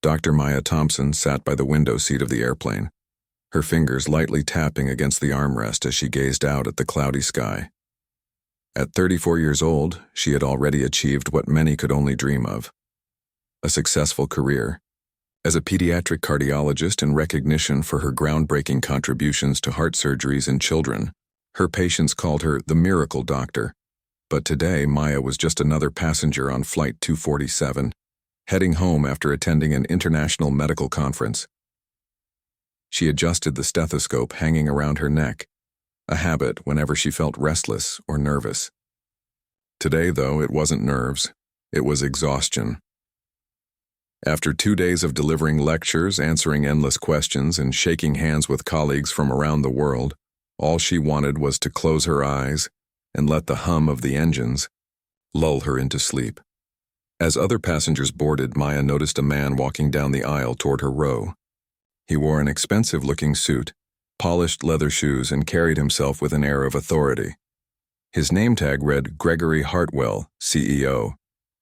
Dr. Maya Thompson sat by the window seat of the airplane, her fingers lightly tapping against the armrest as she gazed out at the cloudy sky. At 34 years old, she had already achieved what many could only dream of: a successful career. As a pediatric cardiologist, in recognition for her groundbreaking contributions to heart surgeries in children, her patients called her the miracle doctor. But today, Maya was just another passenger on Flight 247, heading home after attending an international medical conference. She adjusted the stethoscope hanging around her neck, a habit whenever she felt restless or nervous. Today, though, it wasn't nerves, it was exhaustion. After 2 days of delivering lectures, answering endless questions, and shaking hands with colleagues from around the world, all she wanted was to close her eyes and let the hum of the engines lull her into sleep. As other passengers boarded, Maya noticed a man walking down the aisle toward her row. He wore an expensive-looking suit, polished leather shoes, and carried himself with an air of authority. His name tag read Gregory Hartwell, CEO.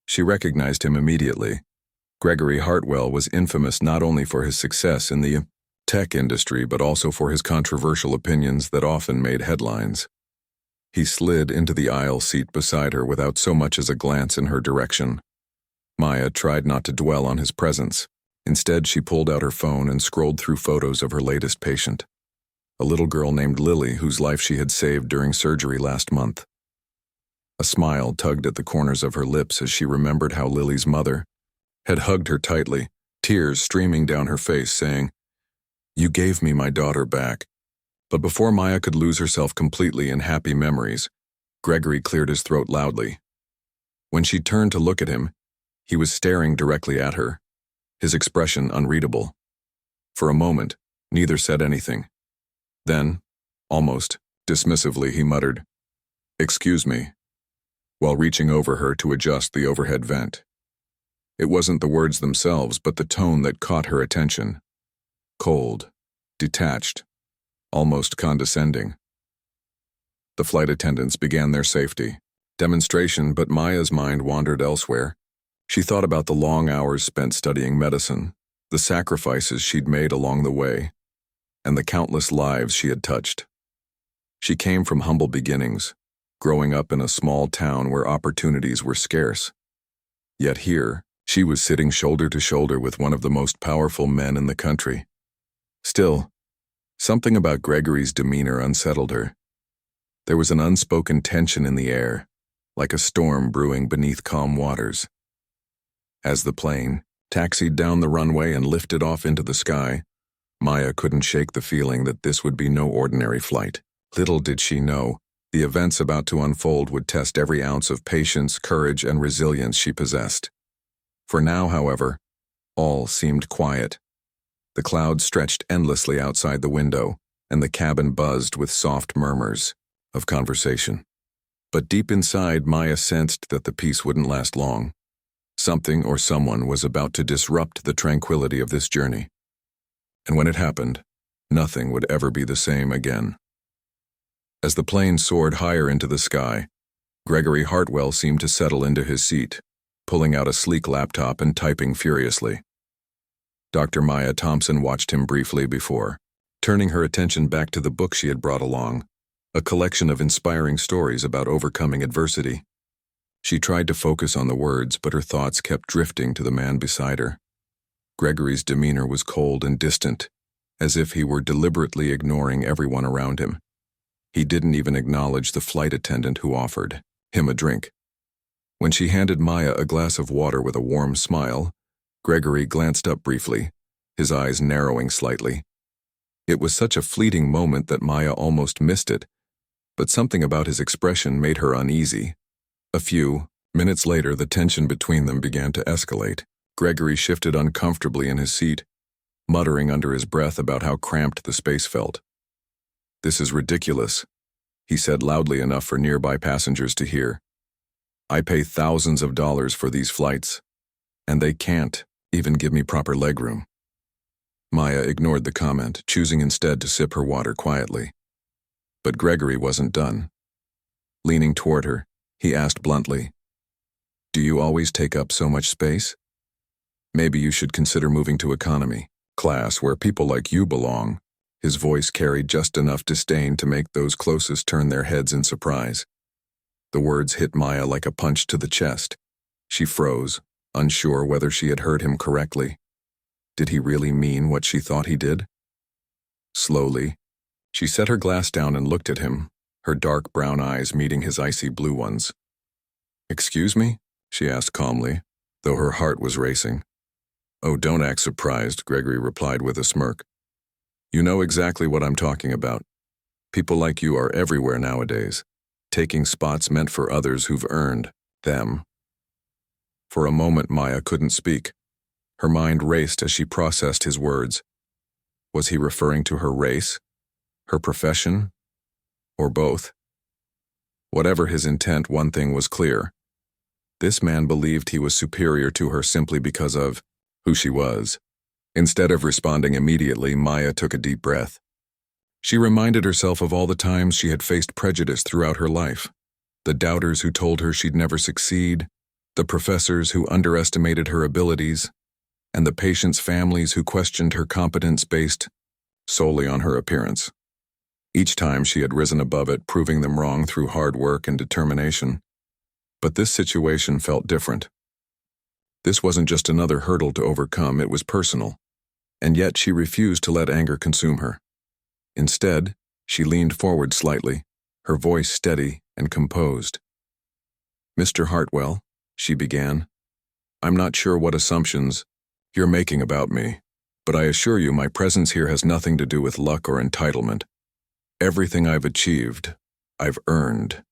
She recognized him immediately. Gregory Hartwell was infamous not only for his success in the tech industry, but also for his controversial opinions that often made headlines. He slid into the aisle seat beside her without so much as a glance in her direction. Maya tried not to dwell on his presence. Instead, she pulled out her phone and scrolled through photos of her latest patient, a little girl named Lily whose life she had saved during surgery last month. A smile tugged at the corners of her lips as she remembered how Lily's mother had hugged her tightly, tears streaming down her face, saying, "You gave me my daughter back." But before Maya could lose herself completely in happy memories, Gregory cleared his throat loudly. When she turned to look at him, he was staring directly at her, his expression unreadable. For a moment, neither said anything. Then, almost dismissively, he muttered, "Excuse me," while reaching over her to adjust the overhead vent. It wasn't the words themselves, but the tone that caught her attention. Cold, detached, almost condescending. The flight attendants began their safety demonstration, but Maya's mind wandered elsewhere. She thought about the long hours spent studying medicine, the sacrifices she'd made along the way, and the countless lives she had touched. She came from humble beginnings, growing up in a small town where opportunities were scarce. Yet here, she was sitting shoulder to shoulder with one of the most powerful men in the country. Still, something about Gregory's demeanor unsettled her. There was an unspoken tension in the air, like a storm brewing beneath calm waters. As the plane taxied down the runway and lifted off into the sky, Maya couldn't shake the feeling that this would be no ordinary flight. Little did she know, the events about to unfold would test every ounce of patience, courage, and resilience she possessed. For now, however, all seemed quiet. The clouds stretched endlessly outside the window, and the cabin buzzed with soft murmurs of conversation. But deep inside, Maya sensed that the peace wouldn't last long. Something or someone was about to disrupt the tranquility of this journey. And when it happened, nothing would ever be the same again. As the plane soared higher into the sky, Gregory Hartwell seemed to settle into his seat, pulling out a sleek laptop and typing furiously. Dr. Maya Thompson watched him briefly before turning her attention back to the book she had brought along, a collection of inspiring stories about overcoming adversity. She tried to focus on the words, but her thoughts kept drifting to the man beside her. Gregory's demeanor was cold and distant, as if he were deliberately ignoring everyone around him. He didn't even acknowledge the flight attendant who offered him a drink. When she handed Maya a glass of water with a warm smile, Gregory glanced up briefly, his eyes narrowing slightly. It was such a fleeting moment that Maya almost missed it, but something about his expression made her uneasy. A few minutes later, the tension between them began to escalate. Gregory shifted uncomfortably in his seat, muttering under his breath about how cramped the space felt. "This is ridiculous," he said loudly enough for nearby passengers to hear. "I pay thousands of dollars for these flights, and they can't even give me proper legroom." Maya ignored the comment, choosing instead to sip her water quietly. But Gregory wasn't done. Leaning toward her, he asked bluntly, "Do you always take up so much space?" Maybe you should consider moving to economy class where people like you belong. His voice carried just enough disdain to make those closest turn their heads in surprise. The words hit Maya like a punch to the chest. She froze, unsure whether she had heard him correctly. Did he really mean what she thought he did? Slowly, she set her glass down and looked at him, her dark brown eyes meeting his icy blue ones. "Excuse me?" she asked calmly, though her heart was racing. "Oh, don't act surprised," Gregory replied with a smirk. "You know exactly what I'm talking about. People like you are everywhere nowadays, taking spots meant for others who've earned them." For a moment, Maya couldn't speak. Her mind raced as she processed his words. Was he referring to her race, her profession, or both? Whatever his intent, one thing was clear. This man believed he was superior to her simply because of who she was. Instead of responding immediately, Maya took a deep breath. She reminded herself of all the times she had faced prejudice throughout her life. The doubters who told her she'd never succeed, the professors who underestimated her abilities, and the patients' families who questioned her competence based solely on her appearance. Each time she had risen above it, proving them wrong through hard work and determination. But this situation felt different. This wasn't just another hurdle to overcome, it was personal. And yet she refused to let anger consume her. Instead, she leaned forward slightly, her voice steady and composed. "Mr. Hartwell," she began, "I'm not sure what assumptions you're making about me, but I assure you my presence here has nothing to do with luck or entitlement. Everything I've achieved, I've earned."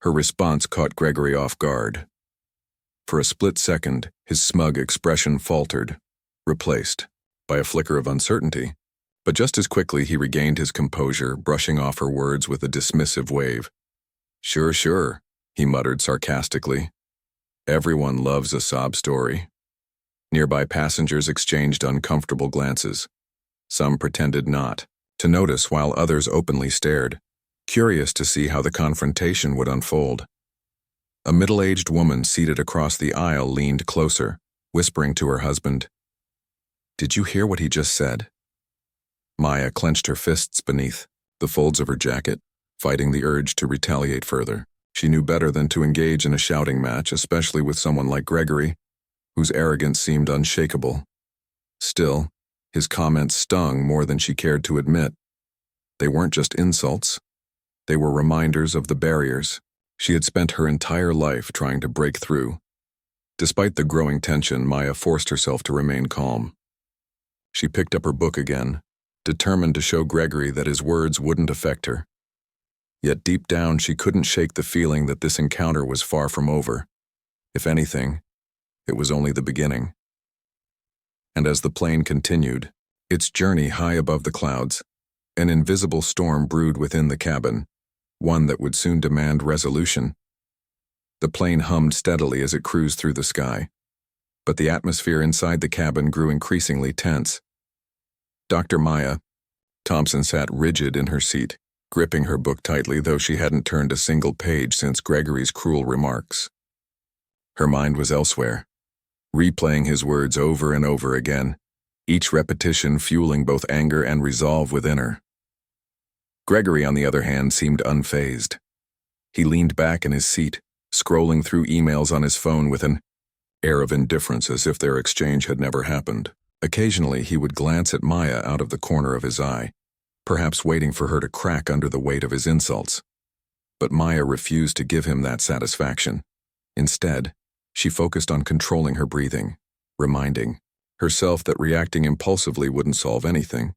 Her response caught Gregory off guard. For a split second, his smug expression faltered, replaced by a flicker of uncertainty. But just as quickly he regained his composure, brushing off her words with a dismissive wave. Sure, he muttered sarcastically. "Everyone loves a sob story." Nearby passengers exchanged uncomfortable glances. Some pretended not to notice while others openly stared, curious to see how the confrontation would unfold. A middle-aged woman seated across the aisle leaned closer, whispering to her husband, "Did you hear what he just said?" Maya clenched her fists beneath the folds of her jacket, fighting the urge to retaliate further. She knew better than to engage in a shouting match, especially with someone like Gregory, whose arrogance seemed unshakable. Still, his comments stung more than she cared to admit. They weren't just insults. They were reminders of the barriers she had spent her entire life trying to break through. Despite the growing tension, Maya forced herself to remain calm. She picked up her book again, determined to show Gregory that his words wouldn't affect her. Yet deep down she couldn't shake the feeling that this encounter was far from over. If anything, it was only the beginning. And as the plane continued, its journey high above the clouds, an invisible storm brewed within the cabin, one that would soon demand resolution. The plane hummed steadily as it cruised through the sky, but the atmosphere inside the cabin grew increasingly tense. Dr. Maya Thompson sat rigid in her seat, gripping her book tightly, though she hadn't turned a single page since Gregory's cruel remarks. Her mind was elsewhere, replaying his words over and over again, each repetition fueling both anger and resolve within her. Gregory, on the other hand, seemed unfazed. He leaned back in his seat, scrolling through emails on his phone with an air of indifference as if their exchange had never happened. Occasionally, he would glance at Maya out of the corner of his eye, perhaps waiting for her to crack under the weight of his insults. But Maya refused to give him that satisfaction. Instead, she focused on controlling her breathing, reminding herself that reacting impulsively wouldn't solve anything.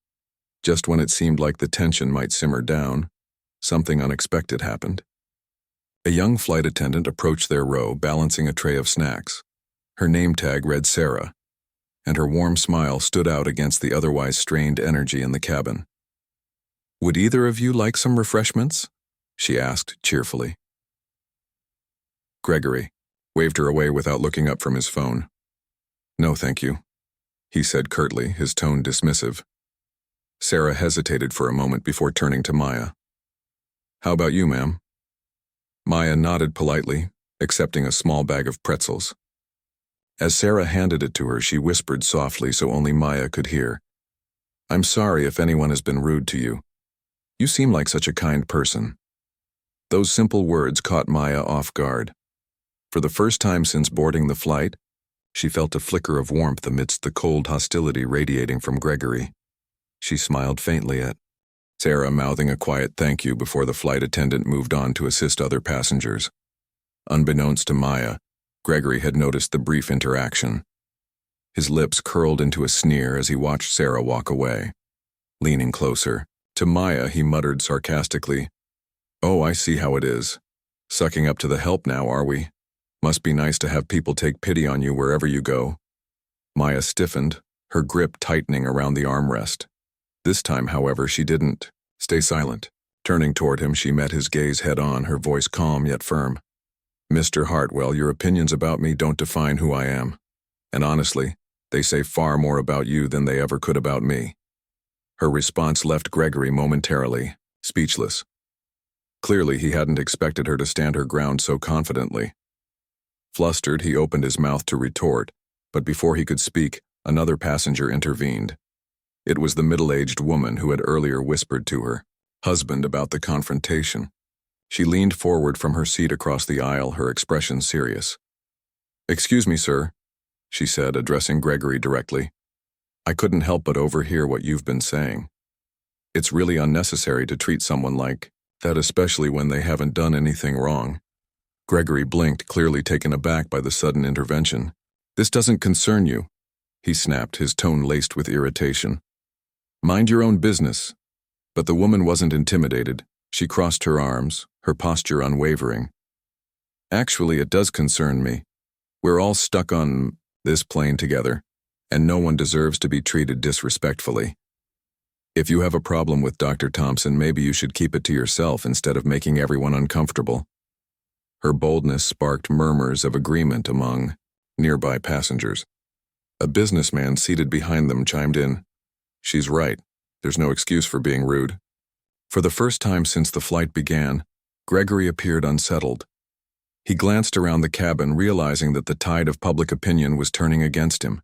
Just when it seemed like the tension might simmer down, something unexpected happened. A young flight attendant approached their row, balancing a tray of snacks. Her name tag read Sarah, and her warm smile stood out against the otherwise strained energy in the cabin. "Would either of you like some refreshments?" she asked cheerfully. Gregory waved her away without looking up from his phone. "No, thank you," he said curtly, his tone dismissive. Sarah hesitated for a moment before turning to Maya. "How about you, ma'am?" Maya nodded politely, accepting a small bag of pretzels. As Sarah handed it to her, she whispered softly so only Maya could hear. "I'm sorry if anyone has been rude to you. You seem like such a kind person." Those simple words caught Maya off guard. For the first time since boarding the flight, she felt a flicker of warmth amidst the cold hostility radiating from Gregory. She smiled faintly at Sarah, mouthing a quiet thank you before the flight attendant moved on to assist other passengers. Unbeknownst to Maya, Gregory had noticed the brief interaction. His lips curled into a sneer as he watched Sarah walk away. Leaning closer, to Maya he muttered sarcastically, "Oh, I see how it is. Sucking up to the help now, are we? Must be nice to have people take pity on you wherever you go." Maya stiffened, her grip tightening around the armrest. This time, however, she didn't stay silent. Turning toward him, she met his gaze head-on, her voice calm yet firm. "Mr. Hartwell, your opinions about me don't define who I am. And honestly, they say far more about you than they ever could about me." Her response left Gregory momentarily speechless. Clearly, he hadn't expected her to stand her ground so confidently. Flustered, he opened his mouth to retort, but before he could speak, another passenger intervened. It was the middle-aged woman who had earlier whispered to her husband about the confrontation. She leaned forward from her seat across the aisle, her expression serious. "Excuse me, sir," she said, addressing Gregory directly. "I couldn't help but overhear what you've been saying. It's really unnecessary to treat someone like that, especially when they haven't done anything wrong." Gregory blinked, clearly taken aback by the sudden intervention. "This doesn't concern you," he snapped, his tone laced with irritation. "Mind your own business." But the woman wasn't intimidated. She crossed her arms, her posture unwavering. "Actually, it does concern me. We're all stuck on this plane together, and no one deserves to be treated disrespectfully. If you have a problem with Dr. Thompson, maybe you should keep it to yourself instead of making everyone uncomfortable." Her boldness sparked murmurs of agreement among nearby passengers. A businessman seated behind them chimed in, "She's right. There's no excuse for being rude." For the first time since the flight began, Gregory appeared unsettled. He glanced around the cabin, realizing that the tide of public opinion was turning against him.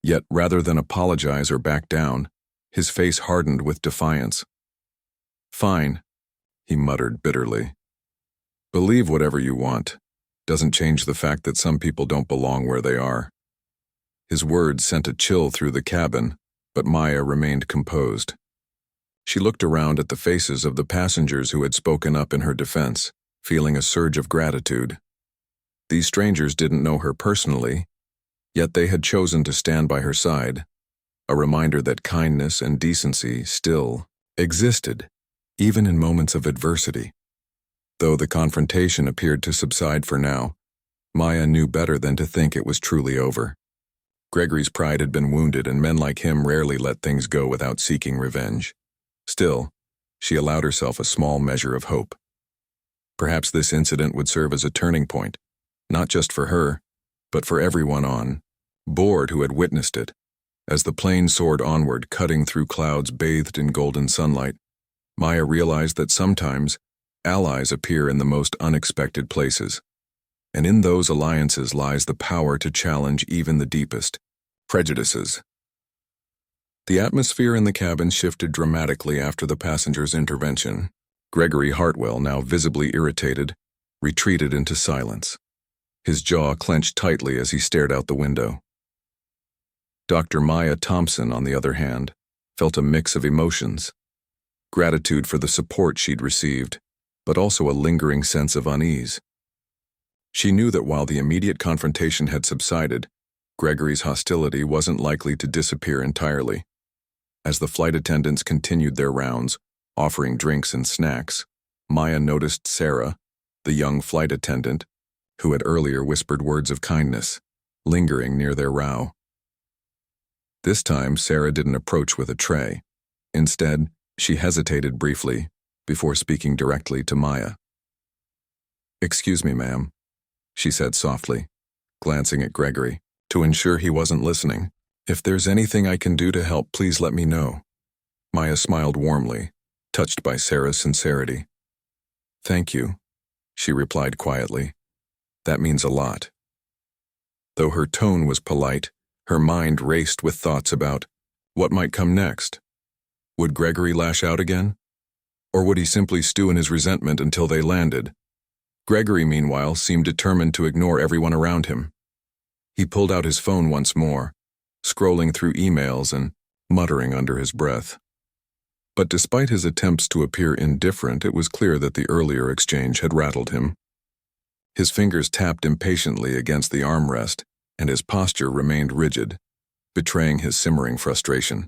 Yet, rather than apologize or back down, his face hardened with defiance. "Fine," he muttered bitterly. "Believe whatever you want. Doesn't change the fact that some people don't belong where they are." His words sent a chill through the cabin, but Maya remained composed. She looked around at the faces of the passengers who had spoken up in her defense, feeling a surge of gratitude. These strangers didn't know her personally, yet they had chosen to stand by her side, a reminder that kindness and decency still existed, even in moments of adversity. Though the confrontation appeared to subside for now, Maya knew better than to think it was truly over. Gregory's pride had been wounded, and men like him rarely let things go without seeking revenge. Still, she allowed herself a small measure of hope. Perhaps this incident would serve as a turning point, not just for her, but for everyone on board who had witnessed it. As the plane soared onward, cutting through clouds bathed in golden sunlight, Maya realized that sometimes allies appear in the most unexpected places. And in those alliances lies the power to challenge even the deepest prejudices. The atmosphere in the cabin shifted dramatically after the passenger's intervention. Gregory Hartwell, now visibly irritated, retreated into silence. His jaw clenched tightly as he stared out the window. Dr. Maya Thompson, on the other hand, felt a mix of emotions. Gratitude for the support she'd received, but also a lingering sense of unease. She knew that while the immediate confrontation had subsided, Gregory's hostility wasn't likely to disappear entirely. As the flight attendants continued their rounds, offering drinks and snacks, Maya noticed Sarah, the young flight attendant, who had earlier whispered words of kindness, lingering near their row. This time, Sarah didn't approach with a tray. Instead, she hesitated briefly before speaking directly to Maya. "Excuse me, ma'am," she said softly, glancing at Gregory, to ensure he wasn't listening. "If there's anything I can do to help, please let me know." Maya smiled warmly, touched by Sarah's sincerity. "Thank you," she replied quietly. "That means a lot." Though her tone was polite, her mind raced with thoughts about what might come next. Would Gregory lash out again? Or would he simply stew in his resentment until they landed? Gregory, meanwhile, seemed determined to ignore everyone around him. He pulled out his phone once more, scrolling through emails and muttering under his breath. But despite his attempts to appear indifferent, it was clear that the earlier exchange had rattled him. His fingers tapped impatiently against the armrest, and his posture remained rigid, betraying his simmering frustration.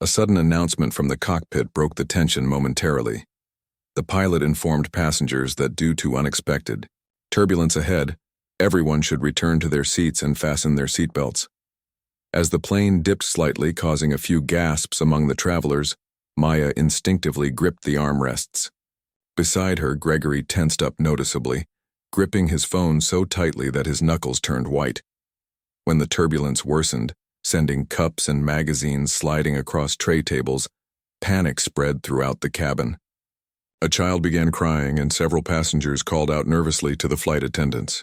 A sudden announcement from the cockpit broke the tension momentarily. The pilot informed passengers that due to unexpected turbulence ahead, everyone should return to their seats and fasten their seatbelts. As the plane dipped slightly, causing a few gasps among the travelers, Maya instinctively gripped the armrests. Beside her, Gregory tensed up noticeably, gripping his phone so tightly that his knuckles turned white. When the turbulence worsened, sending cups and magazines sliding across tray tables, panic spread throughout the cabin. A child began crying, and several passengers called out nervously to the flight attendants.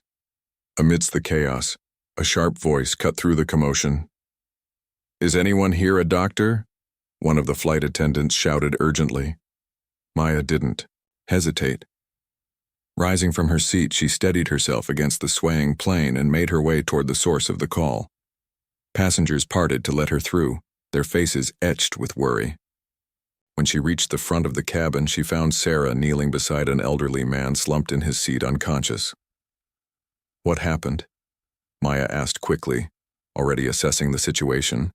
Amidst the chaos, a sharp voice cut through the commotion. "Is anyone here a doctor?" one of the flight attendants shouted urgently. Maya didn't hesitate. Rising from her seat, she steadied herself against the swaying plane and made her way toward the source of the call. Passengers parted to let her through, their faces etched with worry. When she reached the front of the cabin, she found Sarah kneeling beside an elderly man slumped in his seat unconscious. "What happened?" Maya asked quickly, already assessing the situation.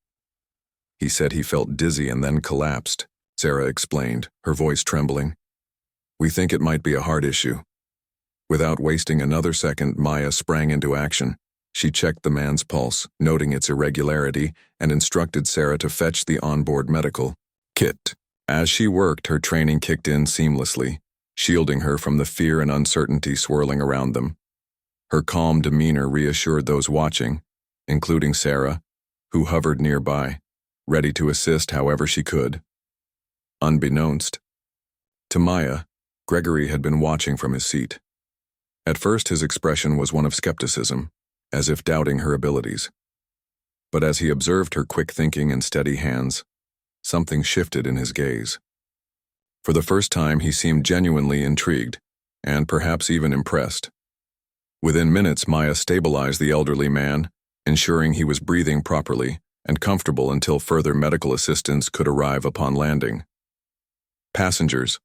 "He said he felt dizzy and then collapsed," Sarah explained, her voice trembling. "We think it might be a heart issue." Without wasting another second, Maya sprang into action. She checked the man's pulse, noting its irregularity, and instructed Sarah to fetch the onboard medical kit. As she worked, her training kicked in seamlessly, shielding her from the fear and uncertainty swirling around them. Her calm demeanor reassured those watching, including Sarah, who hovered nearby, ready to assist however she could. Unbeknownst to Maya, Gregory had been watching from his seat. At first, his expression was one of skepticism, as if doubting her abilities. But as he observed her quick thinking and steady hands, something shifted in his gaze. For the first time, he seemed genuinely intrigued, and perhaps even impressed. Within minutes, Maya stabilized the elderly man, ensuring he was breathing properly and comfortable until further medical assistance could arrive upon landing. Passengers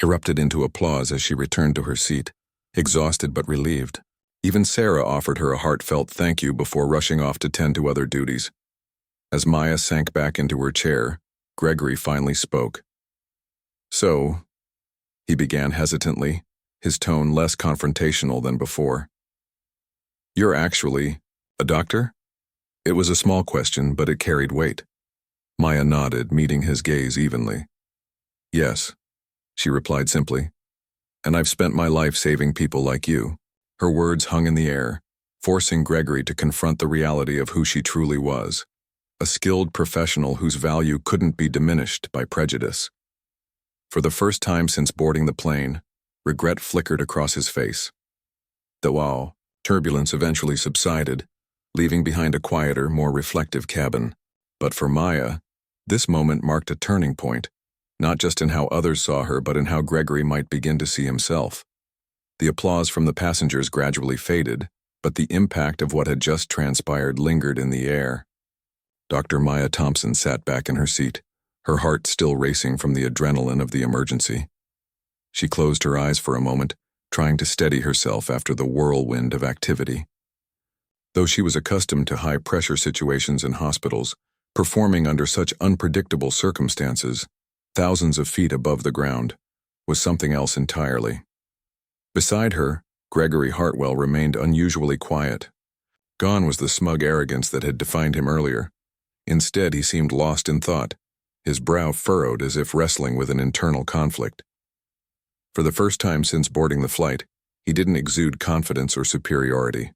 erupted into applause as she returned to her seat, exhausted but relieved. Even Sarah offered her a heartfelt thank you before rushing off to tend to other duties. As Maya sank back into her chair, Gregory finally spoke. "So," he began hesitantly, his tone less confrontational than before. "You're actually a doctor?" It was a small question, but it carried weight. Maya nodded, meeting his gaze evenly. "Yes," she replied simply. "And I've spent my life saving people like you." Her words hung in the air, forcing Gregory to confront the reality of who she truly was, a skilled professional whose value couldn't be diminished by prejudice. For the first time since boarding the plane, regret flickered across his face. Though turbulence eventually subsided, leaving behind a quieter, more reflective cabin. But for Maya, this moment marked a turning point, not just in how others saw her, but in how Gregory might begin to see himself. The applause from the passengers gradually faded, but the impact of what had just transpired lingered in the air. Dr. Maya Thompson sat back in her seat, her heart still racing from the adrenaline of the emergency. She closed her eyes for a moment, trying to steady herself after the whirlwind of activity. Though she was accustomed to high-pressure situations in hospitals, performing under such unpredictable circumstances, thousands of feet above the ground, was something else entirely. Beside her, Gregory Hartwell remained unusually quiet. Gone was the smug arrogance that had defined him earlier. Instead, he seemed lost in thought, his brow furrowed as if wrestling with an internal conflict. For the first time since boarding the flight, he didn't exude confidence or superiority.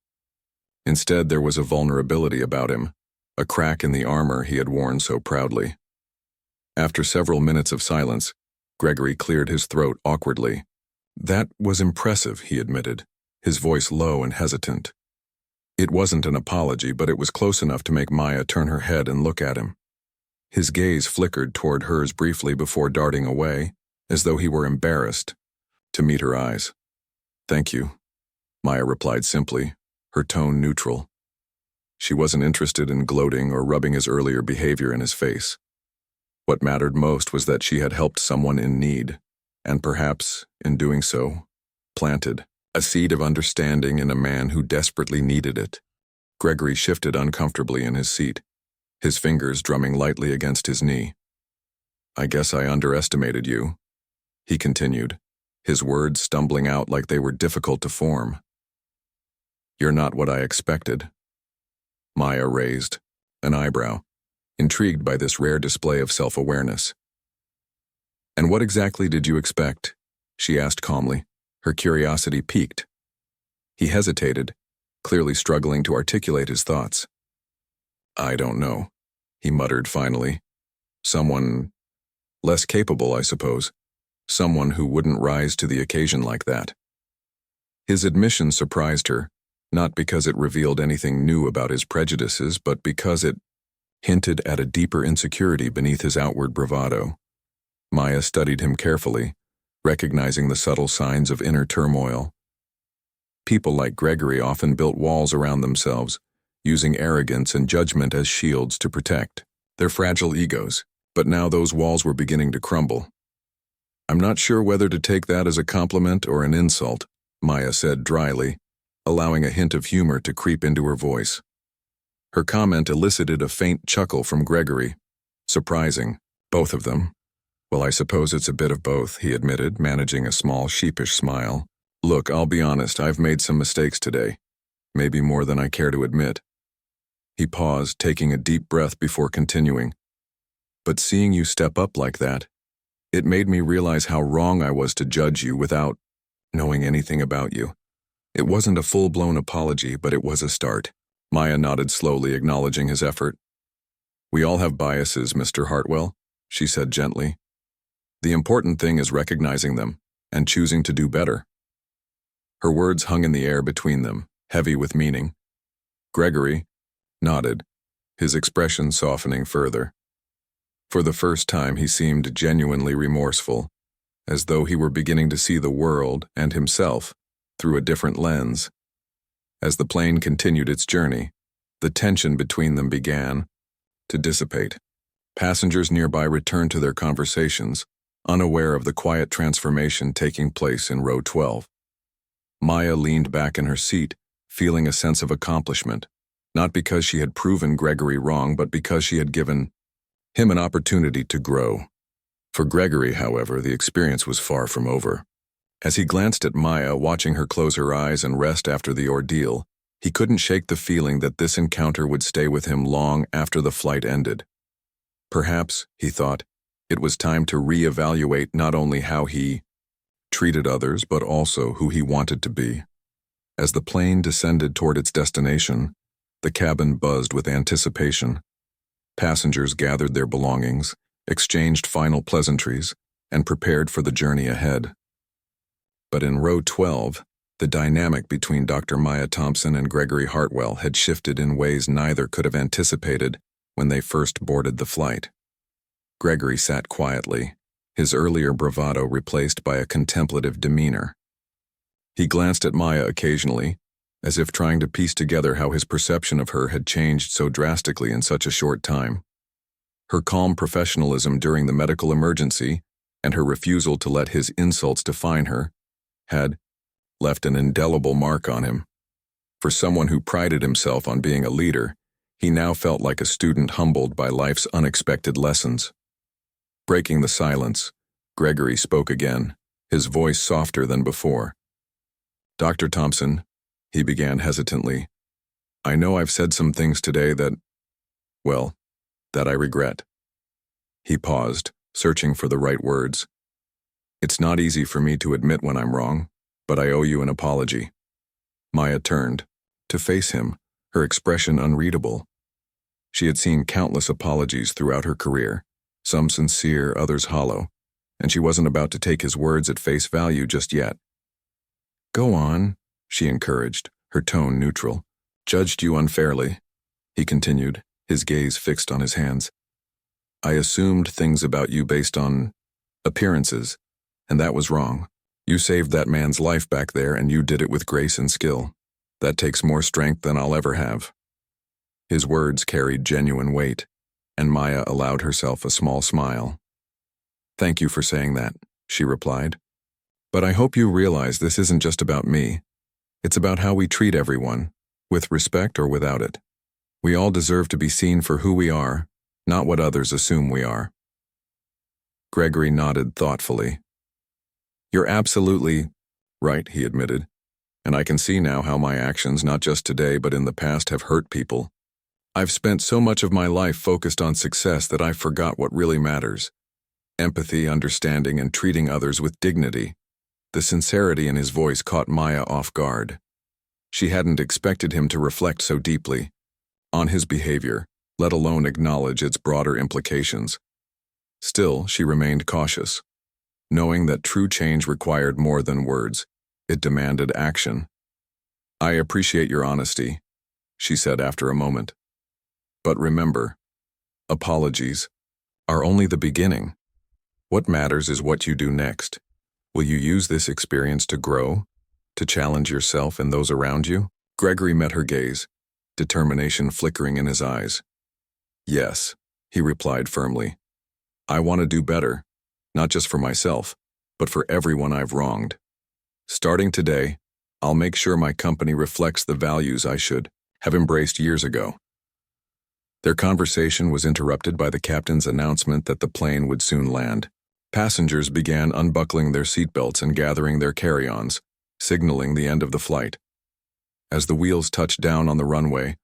Instead, there was a vulnerability about him, a crack in the armor he had worn so proudly. After several minutes of silence, Gregory cleared his throat awkwardly. "That was impressive," he admitted, his voice low and hesitant. It wasn't an apology, but it was close enough to make Maya turn her head and look at him. His gaze flickered toward hers briefly before darting away, as though he were embarrassed to meet her eyes. "Thank you," Maya replied simply, her tone neutral. She wasn't interested in gloating or rubbing his earlier behavior in his face. What mattered most was that she had helped someone in need, and perhaps, in doing so, planted a seed of understanding in a man who desperately needed it. Gregory shifted uncomfortably in his seat, his fingers drumming lightly against his knee. "I guess I underestimated you," he continued, his words stumbling out like they were difficult to form. "You're not what I expected." Maya raised an eyebrow, intrigued by this rare display of self-awareness. "And what exactly did you expect?" she asked calmly, her curiosity piqued. He hesitated, clearly struggling to articulate his thoughts. "I don't know," he muttered finally. "Someone less capable, I suppose. Someone who wouldn't rise to the occasion like that." His admission surprised her, not because it revealed anything new about his prejudices, but because it hinted at a deeper insecurity beneath his outward bravado. Maya studied him carefully, recognizing the subtle signs of inner turmoil. People like Gregory often built walls around themselves, using arrogance and judgment as shields to protect their fragile egos, but now those walls were beginning to crumble. "I'm not sure whether to take that as a compliment or an insult," Maya said dryly, allowing a hint of humor to creep into her voice. Her comment elicited a faint chuckle from Gregory. Surprising, both of them. "Well, I suppose it's a bit of both," he admitted, managing a small sheepish smile. "Look, I'll be honest, I've made some mistakes today. Maybe more than I care to admit." He paused, taking a deep breath before continuing. "But seeing you step up like that, it made me realize how wrong I was to judge you without knowing anything about you. It wasn't a full-blown apology, but it was a start." Maya nodded slowly, acknowledging his effort. "We all have biases, Mr. Hartwell," she said gently. "The important thing is recognizing them and choosing to do better." Her words hung in the air between them, heavy with meaning. Gregory nodded, his expression softening further. For the first time, he seemed genuinely remorseful, as though he were beginning to see the world and himself through a different lens. As the plane continued its journey, the tension between them began to dissipate. Passengers nearby returned to their conversations, unaware of the quiet transformation taking place in row 12. Maya leaned back in her seat, feeling a sense of accomplishment, not because she had proven Gregory wrong, but because she had given him an opportunity to grow. For Gregory, however, the experience was far from over. As he glanced at Maya, watching her close her eyes and rest after the ordeal, he couldn't shake the feeling that this encounter would stay with him long after the flight ended. Perhaps, he thought, it was time to reevaluate not only how he treated others, but also who he wanted to be. As the plane descended toward its destination, the cabin buzzed with anticipation. Passengers gathered their belongings, exchanged final pleasantries, and prepared for the journey ahead. But in row 12, the dynamic between Dr. Maya Thompson and Gregory Hartwell had shifted in ways neither could have anticipated when they first boarded the flight. Gregory sat quietly, his earlier bravado replaced by a contemplative demeanor. He glanced at Maya occasionally, as if trying to piece together how his perception of her had changed so drastically in such a short time. Her calm professionalism during the medical emergency and her refusal to let his insults define her had left an indelible mark on him. For someone who prided himself on being a leader, he now felt like a student humbled by life's unexpected lessons. Breaking the silence, Gregory spoke again, his voice softer than before. "Dr. Thompson," he began hesitantly, "I know I've said some things today that I regret." He paused, searching for the right words. "It's not easy for me to admit when I'm wrong, but I owe you an apology." Maya turned to face him, her expression unreadable. She had seen countless apologies throughout her career, some sincere, others hollow, and she wasn't about to take his words at face value just yet. "Go on," she encouraged, her tone neutral. Judged you unfairly, he continued, his gaze fixed on his hands. I assumed things about you based on appearances, and that was wrong. You saved that man's life back there, and you did it with grace and skill. That takes more strength than I'll ever have. His words carried genuine weight, and Maya allowed herself a small smile. Thank you for saying that, she replied. But I hope you realize this isn't just about me. It's about how we treat everyone, with respect or without it. We all deserve to be seen for who we are, not what others assume we are. Gregory nodded thoughtfully. You're absolutely right, he admitted, and I can see now how my actions, not just today but in the past, have hurt people. I've spent so much of my life focused on success that I forgot what really matters. Empathy, understanding, and treating others with dignity. The sincerity in his voice caught Maya off guard. She hadn't expected him to reflect so deeply on his behavior, let alone acknowledge its broader implications. Still, she remained cautious. Knowing that true change required more than words, it demanded action. I appreciate your honesty, she said after a moment. But remember, apologies are only the beginning. What matters is what you do next. Will you use this experience to grow, to challenge yourself and those around you? Gregory met her gaze, determination flickering in his eyes. Yes, he replied firmly. I want to do better, not just for myself, but for everyone I've wronged. Starting today, I'll make sure my company reflects the values I should have embraced years ago. Their conversation was interrupted by the captain's announcement that the plane would soon land. Passengers began unbuckling their seatbelts and gathering their carry-ons, signaling the end of the flight. As the wheels touched down on the runway,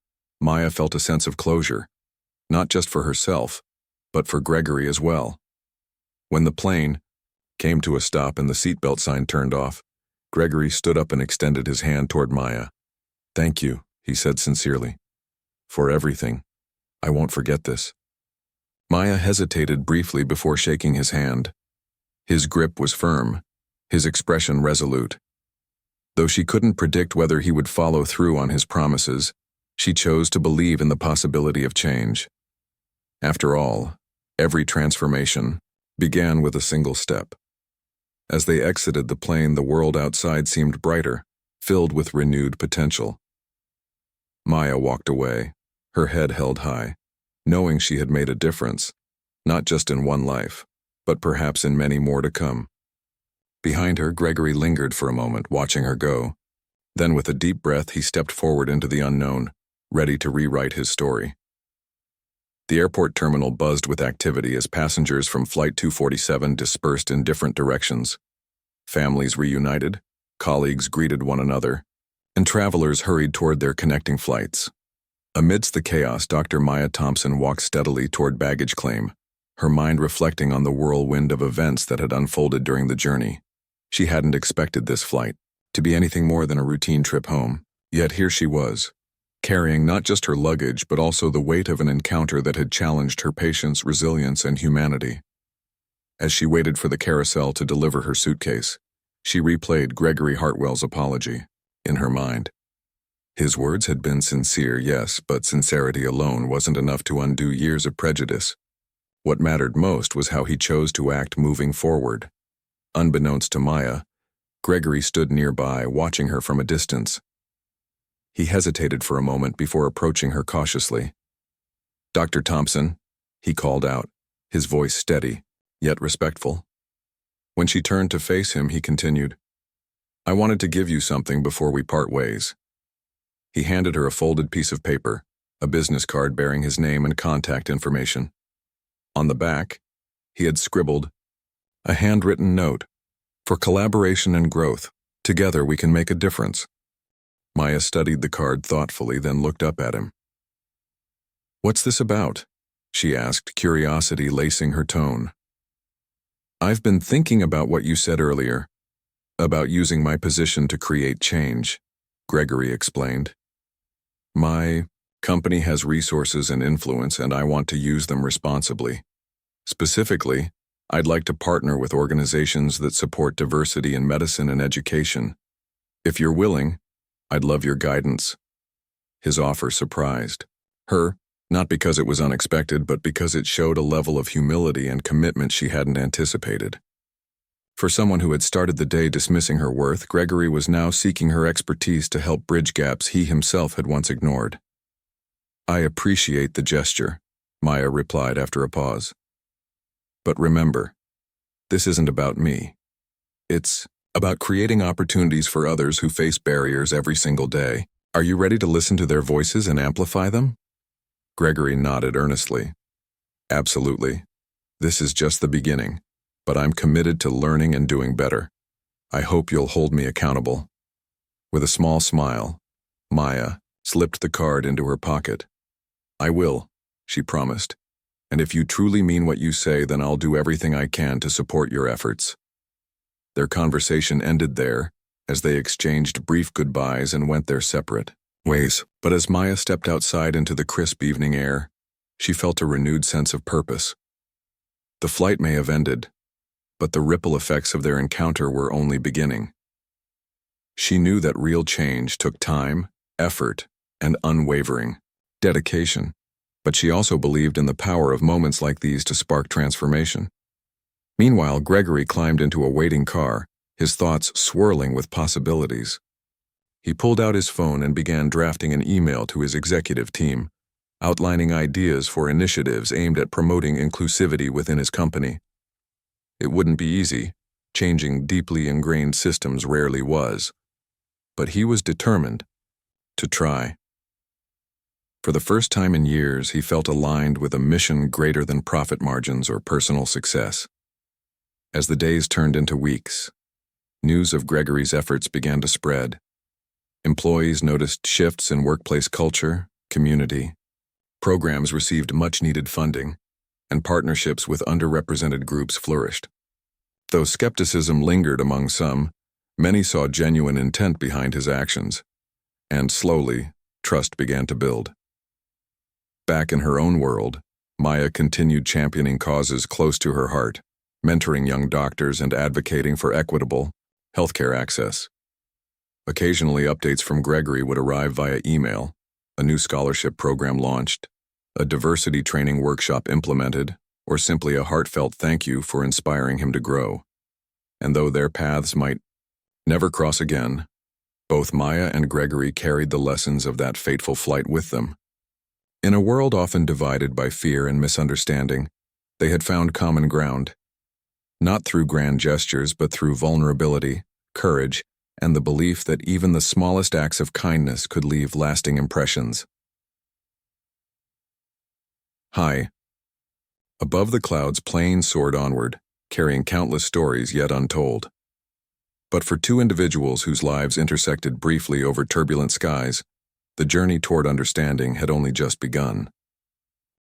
Maya felt a sense of closure, not just for herself, but for Gregory as well. When the plane came to a stop and the seatbelt sign turned off, Gregory stood up and extended his hand toward Maya. Thank you, he said sincerely. For everything. I won't forget this. Maya hesitated briefly before shaking his hand. His grip was firm, his expression resolute. Though she couldn't predict whether he would follow through on his promises, she chose to believe in the possibility of change. After all, every transformation began with a single step. As they exited the plane, the world outside seemed brighter, filled with renewed potential. Maya walked away, her head held high, knowing she had made a difference, not just in one life, but perhaps in many more to come. Behind her, Gregory lingered for a moment, watching her go. Then, with a deep breath, he stepped forward into the unknown, ready to rewrite his story. The airport terminal buzzed with activity as passengers from Flight 247 dispersed in different directions. Families reunited, colleagues greeted one another, and travelers hurried toward their connecting flights. Amidst the chaos, Dr. Maya Thompson walked steadily toward baggage claim, her mind reflecting on the whirlwind of events that had unfolded during the journey. She hadn't expected this flight to be anything more than a routine trip home, yet here she was, carrying not just her luggage but also the weight of an encounter that had challenged her patience, resilience, and humanity. As she waited for the carousel to deliver her suitcase, she replayed Gregory Hartwell's apology in her mind. His words had been sincere, yes, but sincerity alone wasn't enough to undo years of prejudice. What mattered most was how he chose to act moving forward. Unbeknownst to Maya, Gregory stood nearby, watching her from a distance. He hesitated for a moment before approaching her cautiously. Dr. Thompson, he called out, his voice steady, yet respectful. When she turned to face him, he continued, I wanted to give you something before we part ways. He handed her a folded piece of paper, a business card bearing his name and contact information. On the back, he had scribbled, a handwritten note, for collaboration and growth. Together we can make a difference. Maya studied the card thoughtfully, then looked up at him. What's this about? She asked, curiosity lacing her tone. I've been thinking about what you said earlier, about using my position to create change, Gregory explained. My company has resources and influence, and I want to use them responsibly. Specifically, I'd like to partner with organizations that support diversity in medicine and education. If you're willing, I'd love your guidance. His offer surprised her, not because it was unexpected, but because it showed a level of humility and commitment she hadn't anticipated. For someone who had started the day dismissing her worth, Gregory was now seeking her expertise to help bridge gaps he himself had once ignored. "I appreciate the gesture," Maya replied after a pause. "But remember, this isn't about me. It's about creating opportunities for others who face barriers every single day. Are you ready to listen to their voices and amplify them?" Gregory nodded earnestly. "Absolutely. This is just the beginning, but I'm committed to learning and doing better. I hope you'll hold me accountable." With a small smile, Maya slipped the card into her pocket. "I will," she promised. "And if you truly mean what you say, then I'll do everything I can to support your efforts." Their conversation ended there, as they exchanged brief goodbyes and went their separate ways. But as Maya stepped outside into the crisp evening air, she felt a renewed sense of purpose. The flight may have ended, but the ripple effects of their encounter were only beginning. She knew that real change took time, effort, and unwavering dedication, but she also believed in the power of moments like these to spark transformation. Meanwhile, Gregory climbed into a waiting car, his thoughts swirling with possibilities. He pulled out his phone and began drafting an email to his executive team, outlining ideas for initiatives aimed at promoting inclusivity within his company. It wouldn't be easy. Changing deeply ingrained systems rarely was. But he was determined to try. For the first time in years, he felt aligned with a mission greater than profit margins or personal success. As the days turned into weeks, news of Gregory's efforts began to spread. Employees noticed shifts in workplace culture, community. Programs received much-needed funding, and partnerships with underrepresented groups flourished. Though skepticism lingered among some, many saw genuine intent behind his actions, and slowly, trust began to build. Back in her own world, Maya continued championing causes close to her heart, mentoring young doctors and advocating for equitable healthcare access. Occasionally, updates from Gregory would arrive via email, a new scholarship program launched, a diversity training workshop implemented, or simply a heartfelt thank you for inspiring him to grow. And though their paths might never cross again, both Maya and Gregory carried the lessons of that fateful flight with them. In a world often divided by fear and misunderstanding, they had found common ground. Not through grand gestures, but through vulnerability, courage, and the belief that even the smallest acts of kindness could leave lasting impressions. High. Above the clouds, planes soared onward, carrying countless stories yet untold. But for two individuals whose lives intersected briefly over turbulent skies, the journey toward understanding had only just begun.